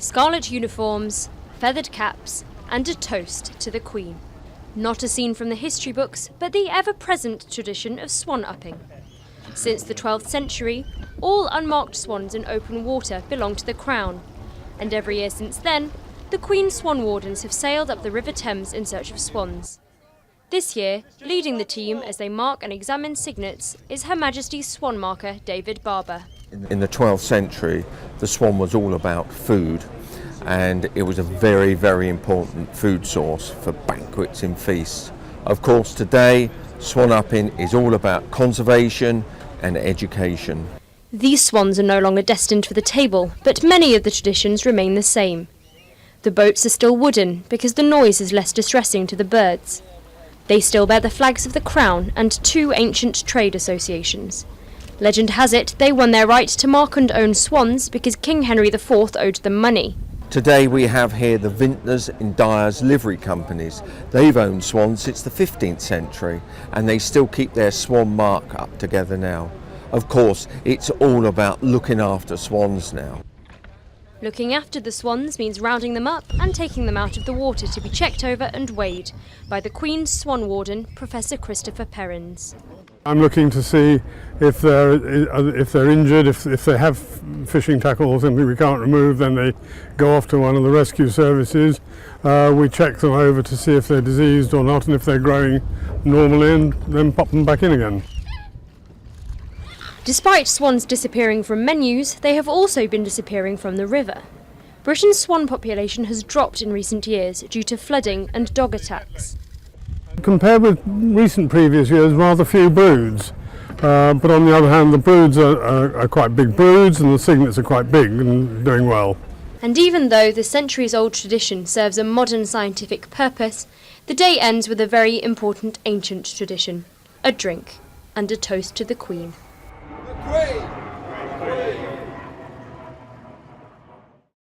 scarlet uniforms, feathered caps, and a toast to the Queen. Not a scene from the history books, but the ever-present tradition of swan-upping. Since the 12th century, all unmarked swans in open water belong to the Crown, and every year since then, the Queen's Swan Wardens have sailed up the River Thames in search of swans. This year, leading the team as they mark and examine signets is Her Majesty's swan marker David Barber. In the 12th century, the swan was all about food, and it was a very, very important food source for banquets and feasts. Of course, today, swan upping is all about conservation and education. These swans are no longer destined for the table, but many of the traditions remain the same. The boats are still wooden because the noise is less distressing to the birds. They still bear the flags of the Crown and two ancient trade associations. Legend has it they won their right to mark and own swans because King Henry IV owed them money. Today we have here the Vintners and Dyers livery companies. They've owned swans since the 15th century and they still keep their swan mark up together now. Of course, it's all about looking after swans now. Looking after the swans means rounding them up and taking them out of the water to be checked over and weighed by the Queen's Swan Warden, Professor Christopher Perrins. I'm looking to see if they're injured, if they have fishing tackle or something we can't remove, then they go off to one of the rescue services. We check them over to see if they're diseased or not, and if they're growing normally, and then pop them back in again. Despite swans disappearing from menus, they have also been disappearing from the river. Britain's swan population has dropped in recent years due to flooding and dog attacks. Compared with recent previous years, rather few broods. But on the other hand, the broods are quite big broods and the cygnets are quite big and doing well. And even though the centuries-old tradition serves a modern scientific purpose, the day ends with a very important ancient tradition, a drink and a toast to the Queen. The Queen!